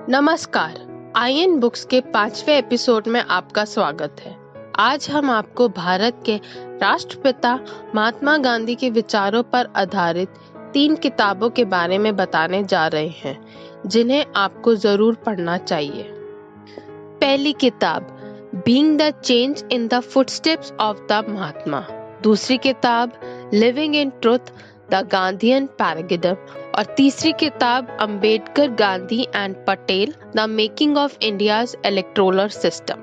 नमस्कार, IN books के 5वें एपिसोड में आपका स्वागत है। आज हम आपको भारत के राष्ट्रपिता महात्मा गांधी के विचारों पर आधारित 3 किताबों के बारे में बताने जा रहे हैं, जिन्हें आपको जरूर पढ़ना चाहिए। पहली किताब being the change in the footsteps of the Mahatma. दूसरी किताब living in truth the Gandhian paradigm और तीसरी किताब Ambedkar Gandhi and Patel the making of India's electoral system.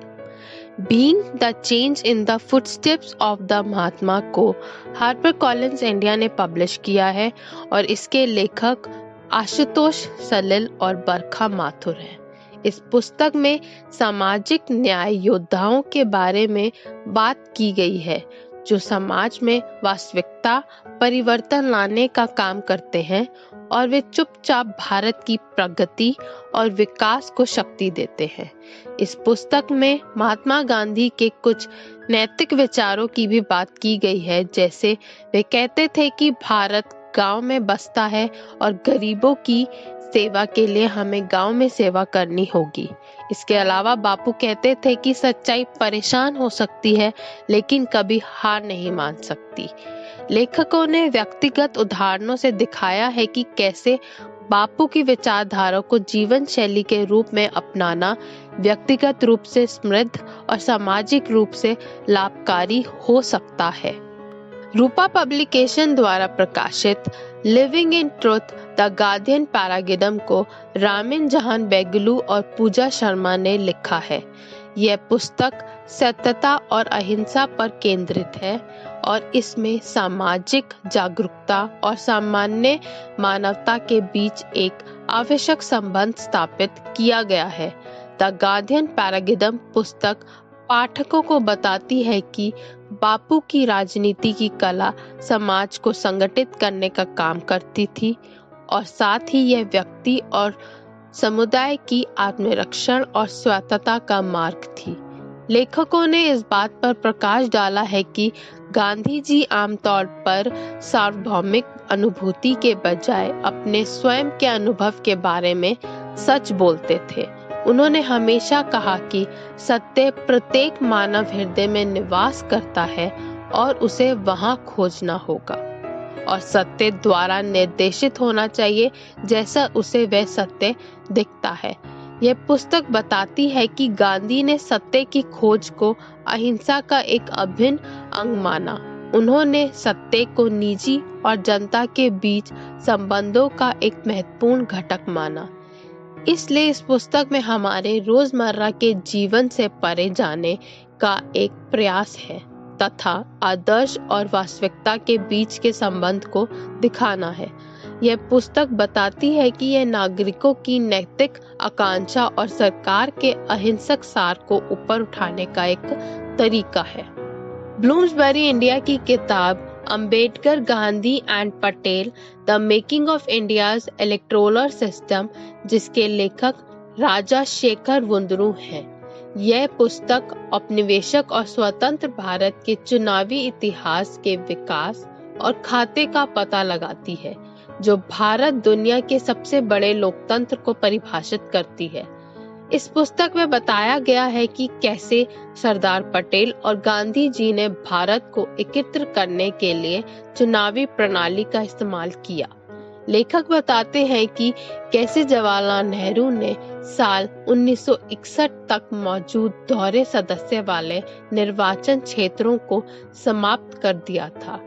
Being the change in the footsteps of the Mahatma को हार्पर कॉलिंस इंडिया ने publish किया है और इसके लेखक आशुतोष सलिल और बरखा माथुर हैं। इस पुस्तक में सामाजिक न्याय योद्धाओं के बारे में बात की गई है जो समाज में वास्तविकता परिवर्तन लाने का काम करते हैं और वे चुपचाप भारत की प्रगति और विकास को शक्ति देते हैं। इस पुस्तक में महात्मा गांधी के कुछ नैतिक विचारों की भी बात की गई है, जैसे वे कहते थे कि भारत गांव में बसता है और गरीबों की सेवा के लिए हमें गांव में सेवा करनी होगी। इसके अलावा बापू कहते थे कि सच्चाई परेशान हो सकती है लेकिन कभी हार नहीं मान सकती। लेखकों ने व्यक्तिगत उदाहरणों से दिखाया है कि कैसे बापू की विचारधारा को जीवन शैली के रूप में अपनाना व्यक्तिगत रूप से समृद्ध और सामाजिक रूप से लाभकारी हो सकता है। रूपा पब्लिकेशन द्वारा प्रकाशित living in truth the Gandhian paradigm को रामिन जहान बेगलू और पूजा शर्मा ने लिखा है। यह पुस्तक सत्यता और अहिंसा पर केंद्रित है और इसमें सामाजिक जागरूकता और सामान्य मानवता के बीच एक आवश्यक संबंध स्थापित किया गया है। द गांधीयन पैराडिगम पुस्तक पाठकों को बताती है कि बापू की राजनीति की कला समाज को संगठित करने का काम करती थी और साथ ही यह व्यक्ति और समुदाय की आत्मरक्षण और स्वायत्तता का मार्ग थी। लेखकों ने इस बात पर प्रकाश डाला है कि गांधी जी आमतौर पर सार्वभौमिक अनुभूति के बजाय अपने स्वयं के अनुभव के बारे में सच बोलते थे। उन्होंने हमेशा कहा कि सत्य प्रत्येक मानव हृदय में निवास करता है और उसे वहां खोजना होगा और सत्य द्वारा निर्देशित होना चाहिए जैसा उसे वह सत्य दिखता है। यह पुस्तक बताती है कि गांधी ने सत्य की खोज को अहिंसा का एक अभिन्न अंग माना। उन्होंने सत्य को निजी और जनता के बीच संबंधों का एक महत्वपूर्ण घटक माना। इसलिए इस पुस्तक में हमारे रोजमर्रा के जीवन से परे जाने का एक प्रयास है तथा आदर्श और वास्तविकता के बीच के संबंध को दिखाना है। यह पुस्तक बताती है कि यह नागरिकों की नैतिक आकांक्षा और सरकार के अहिंसक सार को ऊपर उठाने का एक तरीका है। ब्लूम्सबरी इंडिया की किताब Ambedkar Gandhi and Patel the making of India's electoral system, जिसके लेखक राजा शेखर वुंदरू हैं, यह पुस्तक औपनिवेशिक और स्वतंत्र भारत के चुनावी इतिहास के विकास और खाते का पता लगाती है, जो भारत दुनिया के सबसे बड़े लोकतंत्र को परिभाषित करती है। इस पुस्तक में बताया गया है कि कैसे सरदार पटेल और गांधी जी ने भारत को एकत्र करने के लिए चुनावी प्रणाली का इस्तेमाल किया। लेखक बताते हैं कि कैसे जवाहरलाल नेहरू ने साल 1961 तक मौजूद दोहरे सदस्य वाले निर्वाचन क्षेत्रों को समाप्त कर दिया था।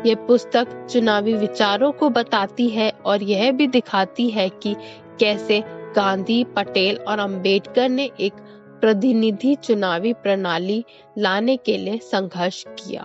यह पुस्तक चुनावी विचारों को बताती है और यह भी दिखाती है कि कैसे गांधी, पटेल और अंबेडकर ने एक प्रतिनिधि चुनावी प्रणाली लाने के लिए संघर्ष किया।